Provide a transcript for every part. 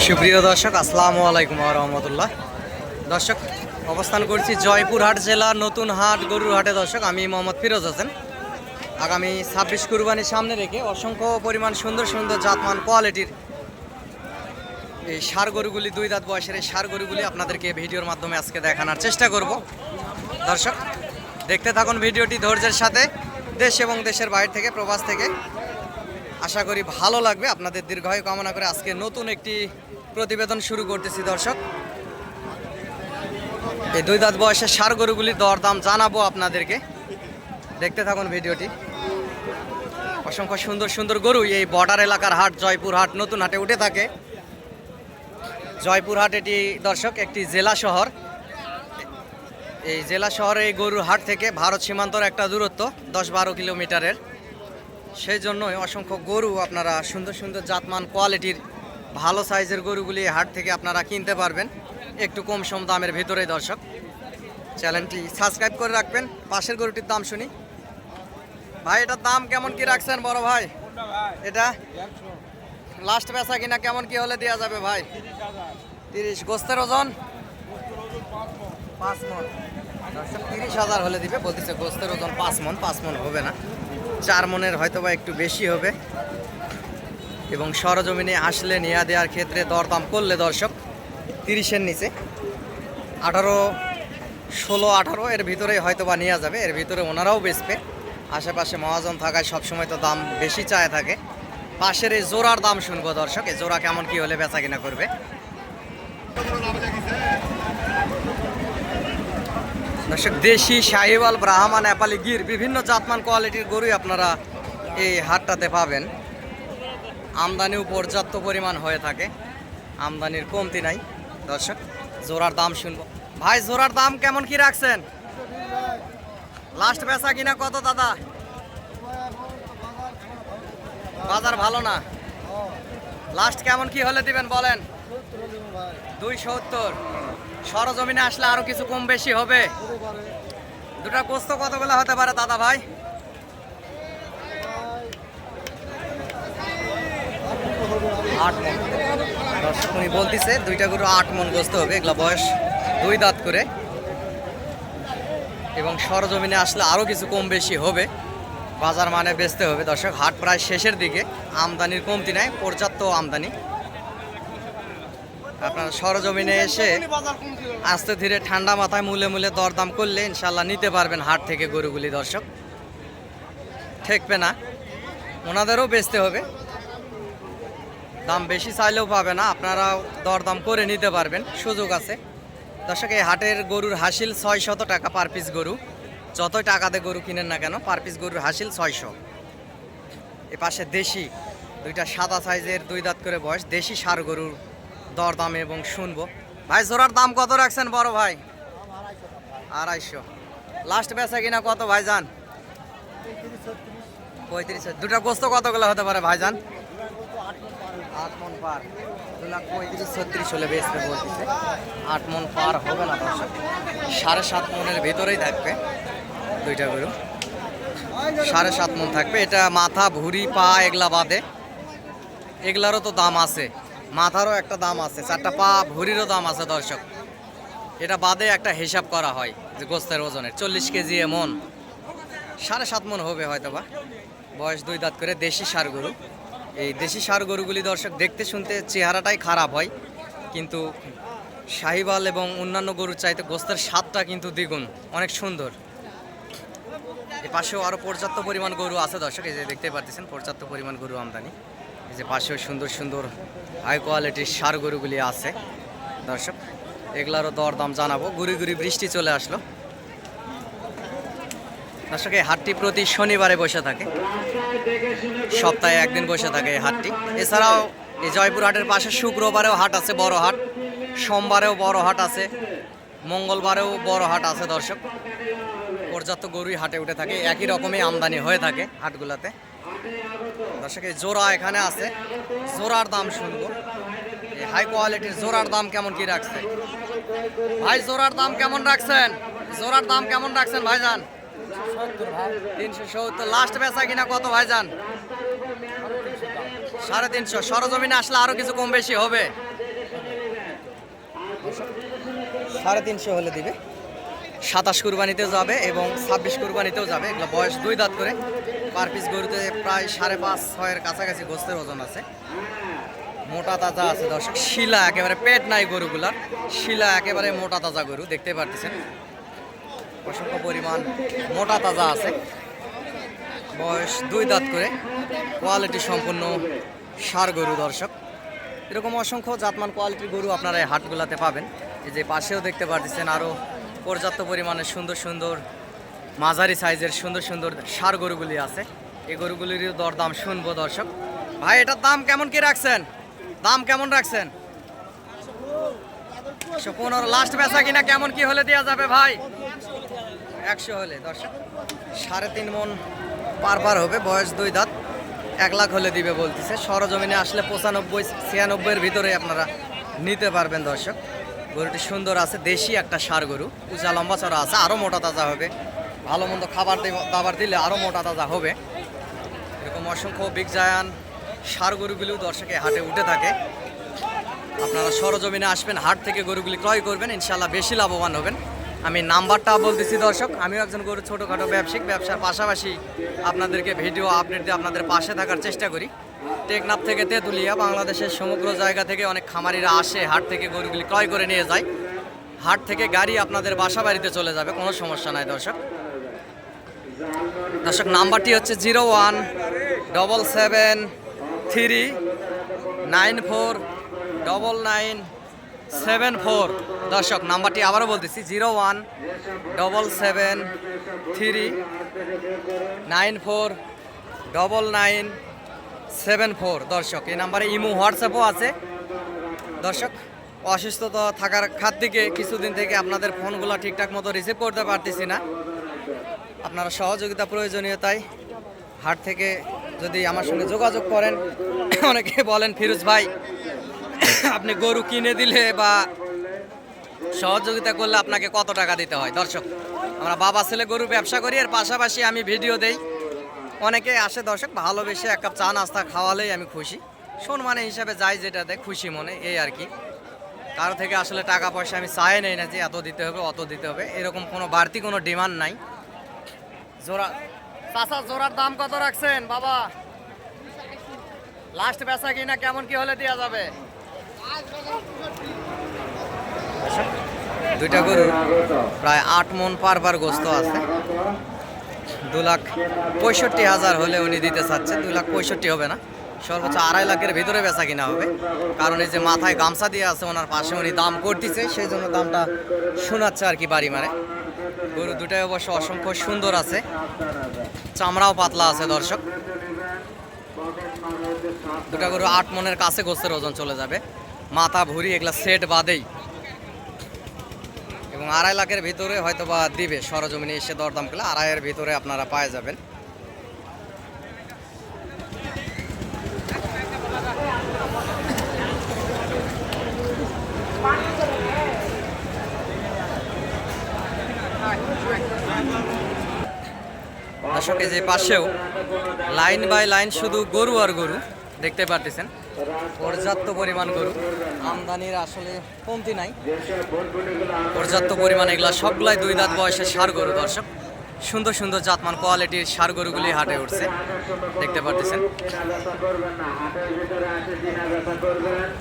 সুপ্রিয় দর্শক, আসসালামু আলাইকুম ওয়া রাহমাতুল্লাহ। দর্শক, অবস্থান করছি জয়পুরহাট জেলার নতুন হাট গরুর হাটে। দর্শক, আমি মোহাম্মদ ফিরোজ হোসেন। আগামী 26 কুরবানি সামনে রেখে অসংখ্য পরিমাণ সুন্দর সুন্দর জাতমান কোয়ালিটির এই ষাঁড় গরুগুলি, দুই দাঁত বয়সের এই ষাঁড় গরুগুলি আপনাদেরকে ভিডিওর মাধ্যমে আজকে দেখানোর চেষ্টা করব। দর্শক, দেখতে থাকুন ভিডিওটি ধৈর্যের সাথে। দেশ এবং দেশের বাইরে থেকে, প্রবাস থেকে, আশা করি ভালো লাগবে। আপনাদের দীর্ঘায়ু কামনা করে আজকে নতুন একটি প্রতিবেদন শুরু করতেছি। দর্শক, এই দুই দাঁত বয়সের ষাঁড় গরুগুলির দরদাম জানাবো আপনাদেরকে। দেখতে থাকুন ভিডিওটি। অসংখ্য সুন্দর সুন্দর গরু এই বর্ডার এলাকার হাট জয়পুরহাট নতুন হাটে উঠে থাকে। জয়পুরহাট এটি দর্শক একটি জেলা শহর। এই জেলা শহরে এই গরুর হাট থেকে ভারত সীমান্তর একটা দূরত্ব 10-12 কিলোমিটারের। সেই জন্যই অসংখ্য গরু আপনারা সুন্দর সুন্দর জাতমান কোয়ালিটির ভালো সাইজের গরুগুলি হাট থেকে আপনারা কিনতে পারবেন একটু কম সম দামের ভিতরে। দর্শক, চ্যানেলটি সাবস্ক্রাইব করে রাখবেন। পাশের গরুটির দাম শুনি। ভাই, এটার দাম কেমন কি রাখছেন বড় ভাই? এটা লাস্ট বেচা কিনা কেমন কি হলে দেওয়া যাবে ভাই? 30। গোস্তের ওজন 5 মন। দর্শক, 30,000 হলে দিবে বলতেছে। গোস্তের ওজন 5 মন। 5 মন হবে না, 4 মনের হয়তো বা একটু বেশি হবে। এবং সরজমিনে আসলে নেওয়া দেওয়ার ক্ষেত্রে দরদাম করলে দর্শক 30-এর নিচে 18, 16, 18 এর ভিতরেই হয়তো বা নেওয়া যাবে। এর ভিতরে ওনারাও বেচবে। আশেপাশে মহাজন থাকায় সবসময় তো দাম বেশি চায় থাকে। পাশের এই জোড়ার দাম শুনবো দর্শক, এই জোড়া কেমন কি হলে বেচা কিনা করবে। দর্শক, দেশি, শাহিওয়াল, ব্রাহ্মা, নেপালি, গির বিভিন্ন জাতমান কোয়ালিটির গরুই আপনারা এই হাটটাতে পাবেন। আমদানিও পর্যাপ্ত পরিমাণ হয়ে থাকে, আমদানির কমতি নাই। দর্শক, জোড়ার দাম শুনবো। ভাই, জোড়ার দাম কেমন কি রাখছেন? লাস্ট বেচা কিনা কত দাদা? বাজার ভালো না, লাস্ট কেমন কি হলে দিবেন বলেন? 270। সরজমিনে আসলে আরো কিছু কম বেশি হবে। দুটা গোস্ত কতগুলো হতে পারে দাদা ভাই? 8 মন। দর্শক, উনি বলতেছে দুইটা গরু 8 মন গোস্ত হবে। এগুলা বয়স 2 দাঁত করে। এবং সরজমিনে আসলে আরো কিছু কম বেশি হবে। বাজার মানে বেচতে হবে। দর্শক, হাট প্রায় শেষের দিকে, আমদানির কমতি নাই, পর্যাপ্ত আমদানি। আপনারা সরজমিনে এসে আস্তে ধীরে ঠান্ডা মাথায় মূলে মূলে দরদাম করলে ইনশাল্লাহ নিতে পারবেন হাট থেকে গরুগুলি। দর্শক, ঠেকবে না, ওনাদেরও বেচতে হবে। দাম বেশি চাইলেও পাবে না, আপনারাও দরদাম করে নিতে পারবেন, সুযোগ আছে। দর্শক, এই হাটের গরুর হাসিল 600 টাকা পার পিস গরু। যতই টাকাতে গরু কিনেন না কেন, পার পিস গরুর হাসিল 600। এ পাশে দেশি দুইটা সাদা সাইজের 2 দাঁত করে বয়স দেশি ষাঁড় গরুর দরদাম এবং শুনবো। ভাই, জোড়ার দাম কত রাখছেন বড় ভাই? 250। লাস্ট বেচা কিনা কত ভাইজান? 35। দুটা গোস্ত কতগুলো হতে পারে ভাইজান? 8 মন পার। 235-36 হলে বেচতে বলতেছে। 8 মন পার হবে না দর্শক, 7.5 মনের ভিতরেই থাকবে দুইটা গরু। 7.5 মন থাকবে। এটা মাথা, ভুঁড়ি, পা এগুলা বাদে। এগুলারও তো দাম আছে, মাথারও একটা দাম আছে, 4টা পা ভুঁড়িরও দাম আছে। দর্শক, এটা বাদে একটা হিসাব করা হয় যে গোস্তের ওজনের 40 কেজি এমন 7.5 মন হবে হয়তোবা। বয়স 2 দাঁত করে দেশি ষাঁড় গরু। এই দেশি ষাঁড় গরুগুলি দর্শক দেখতে শুনতে চেহারাটাই খারাপ হয়, কিন্তু শাহিওয়াল এবং অন্যান্য গরুর চাইতে গোস্তের স্বাদটা কিন্তু দ্বিগুণ, অনেক সুন্দর। এ পাশেও আরও পর্যাপ্ত পরিমাণ গরু আছে দর্শক, এই যে দেখতে পাচ্ছেন পর্যাপ্ত পরিমাণ গরু আমদানি। এই যে পাশেও সুন্দর সুন্দর হাই কোয়ালিটির ষাঁড় গরুগুলি আছে। দর্শক, এগুলারও দরদাম জানাবো। গুড়ি গুড়ি বৃষ্টি চলে আসলো। দর্শক, এই হাটটি প্রতি শনিবারে বসে থাকে, সপ্তাহে একদিন বসে থাকে এই হাটটি। এছাড়াও এই জয়পুর হাটের পাশে শুক্রবারেও হাট আছে, বড় হাট। সোমবারেও বড় হাট আছে, মঙ্গলবারেও বড় হাট আছে। দর্শক, পর্যাপ্ত গরুই হাটে উঠে থাকে, একই রকমই আমদানি হয়ে থাকে হাটগুলাতে। দর্শক, এই জোড়া এখানে আছে, জোড়ার দাম শুনবো। এই হাই কোয়ালিটির জোড়ার দাম কেমন কি রাখছে ভাই? জোড়ার দাম কেমন রাখছেন? জোড়ার দাম কেমন রাখছেন ভাইজান? 370। লাস্ট বেচা কিনা কত ভাইজান? 350। সরজমিনে আসলে আরো কিছু কম বেশি হবে। 350 হলে দিবে। 27 কুরবানিতেও যাবে এবং 26 কুরবানিতেও যাবে। এগুলো বয়স 2 দাঁত করে। পার পিস গরুতে প্রায় 5.5-6 এর কাছাকাছি গোস্তের ওজন আছে। মোটা তাজা আছে দর্শক, শিলা একেবারে, পেট নাই গরুগুলার, শিলা একেবারে মোটা তাজা গরু দেখতে পারতেছেন। অসংখ্য পরিমাণ মোটা তাজা আছে, বয়স 2 দাঁত করে, কোয়ালিটি সম্পূর্ণ ষাঁড় গরু দর্শক। এরকম অসংখ্য জাতমান কোয়ালিটির গরু আপনারা এই হাটগুলাতে পাবেন। এই যে পাশেও দেখতে পারতেছেন আরও পর্যাপ্ত পরিমাণে সুন্দর সুন্দর মাঝারি সাইজের সুন্দর সুন্দর ষাঁড় গরুগুলি আছে। এই গরুগুলির দরদাম শুনবো দর্শক। ভাই এটার দাম কেমন কি রাখছেন? দাম কেমন রাখছেন? 115 লাস্ট বেচা কিনা কেমন কি হলে দেওয়া যাবে ভাই? 100 হলে দর্শক। 3.5 মন পার হবে, বয়স 2 দাঁত, 1 লাখ হলে দিবে বলতেছে। সরজমিনে আসলে 95-96 এর ভিতরে আপনারা নিতে পারবেন দর্শক। গরুটি সুন্দর আছে, দেশি একটা ষাঁড় গরু, উঁচা লম্বা চড়া আছে, আরও মোটা তাজা হবে। ভালো মন্দ দাবার দিলে আরও মোটা তাজা হবে। এরকম অসংখ্য বিগ জায়ান ষাঁড় গরুগুলিও দর্শকে হাটে উঠে থাকে। আপনারা সরজমিনে আসবেন, হাট থেকে গরুগুলি ক্রয় করবেন, ইনশাল্লাহ বেশি লাভবান হবেন। আমি নাম্বারটা বলতেছি দর্শক, আমিও একজন গরু ছোটোখাটো ব্যবসায়িক, ব্যবসার পাশাপাশি আপনাদেরকে ভিডিও আপডেট দিয়ে আপনাদের পাশে থাকার চেষ্টা করি। টেকনাফ থেকে তেঁতুলিয়া, বাংলাদেশের সমগ্র জায়গা থেকে অনেক খামারিরা আসে, হাট থেকে গরুগুলি ক্রয় করে নিয়ে যায়। হাট থেকে গাড়ি আপনাদের বাসা বাড়িতে চলে যাবে, কোনো সমস্যা নাই দর্শক। দর্শক নাম্বারটি হচ্ছে 01773949974। দর্শক নাম্বারটি আবারও বলতেছি 01773949974। দর্শক এই নাম্বারে ইমো হোয়াটসঅ্যাপও আছে দর্শক। অসুস্থতা থাকার খাত থেকে কিছুদিন থেকে আপনাদের ফোনগুলো ঠিকঠাক মতো রিসিভ করতে পারতেছি না, আপনারা সহযোগিতা প্রয়োজনীয়তায় হাট থেকে যদি আমার সঙ্গে যোগাযোগ করেন। অনেকে বলেন ফিরোজ ভাই আপনি গরু কিনে দিলে বা সহযোগিতা করলে আপনাকে কত টাকা দিতে হয়? দর্শক আমরা বাবা ছেলে গরু ব্যবসা করি, এর পাশাপাশি আমি ভিডিও দেই। অনেকে আসে দর্শক, ভালোবেসে 1 কাপ চা নাস্তা খাওয়ালেই আমি খুশি, সম্মানের হিসাবে যাই যেটা দেয় খুশি মনে, এই আর কি। কারো থেকে আসলে টাকা পয়সা আমি চাই নেই না যে এত দিতে হবে অত দিতে হবে, এরকম কোনো বাড়তি কোনো ডিমান্ড নাই। জোড়া চাচা, জোড়ার দাম কত রাখছেন বাবা? লাস্ট বেচা কিনা কেমন কি হলে দেওয়া যাবে? দুইটা গরু প্রায় 8 মন পার গোস্ত আছে। 2,65,000 হলে উনি দিতে চাচ্ছে। 2,65,000 হবে না, সর্বোচ্চ 2.5 লাখের ভিতরে বেচা কিনা হবে। কারণ এই যে মাথায় গামছা দিয়ে আছে ওনার পাশে, উনি দাম করতেছে, সেই জন্য দামটা শোনাচ্ছে আর কি বাড়ি মারে। গরু দুটাই অবশ্য অসংখ্য সুন্দর আছে, চামড়াও পাতলা আছে দর্শক। দুটা গরু 8 মনের কাছে গোস্তের ওজন চলে যাবে, মাথা ভুঁড়ি এগুলা সেট বাদেই, এবং 2.5 লাখের ভিতরে হয়তো বা দিবে। সরজমিনে এসে দরদাম করলে 2.5-এর ভিতরে আপনারা পায়ে যাবেন। দর্শক যে পাশেও লাইন বাই লাইন শুধু গরু আর গরু দেখতে পারতেছেন, পর্যাপ্ত পরিমাণ গরু, আমদানির আসলে কমতি নাই, পর্যাপ্ত পরিমাণ। এগুলা সবগুলাই 2 দাঁত বয়সের ষাঁড় গরু দর্শক। সুন্দর সুন্দর জাতমান কোয়ালিটির ষাঁড় গরুগুলি হাটে উঠছে দেখতে পারতেছেন।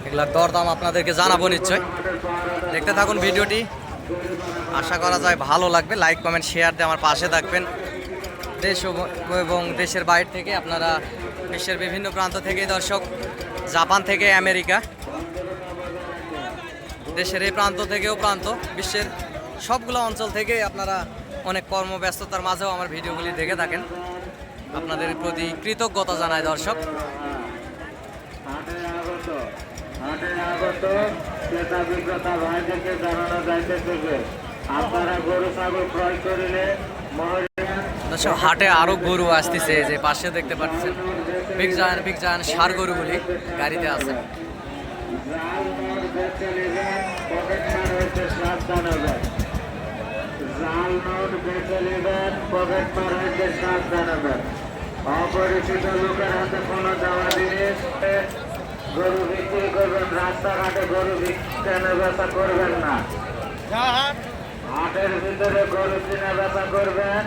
এগুলার দরদাম আপনাদেরকে জানাবো নিশ্চয়, দেখতে থাকুন ভিডিওটি, আশা করা যায় ভালো লাগবে। লাইক কমেন্ট শেয়ার দিয়ে আমার পাশে থাকবেন। দেশ এবং দেশের বাইরে থেকে আপনারা, বিশ্বের বিভিন্ন প্রান্ত থেকে দর্শক, জাপান থেকে আমেরিকা, দেশের এই প্রান্ত থেকেও প্রান্ত, বিশ্বের সবগুলো অঞ্চল থেকে আপনারা অনেক কর্মব্যস্ততার মাঝেও আমার ভিডিওগুলি দেখে থাকেন। আপনাদের প্রতি কৃতজ্ঞতা জানাই দর্শক। দর্শক হাটে আরো গরু আসতেছে, যে পাশে দেখতে পাচ্ছেন বিগ জায়ান ষাঁড় গরুগুলি গাড়িতে আছে। অপরিচিত লোকের হাতে কোনো দেওয়া জিনিস গরু বিক্রি করবেন। রাস্তাঘাটে গরু কেনা বেচা করবেন না। হাটের ভিতরে গরু কেনা বেচা করবেন।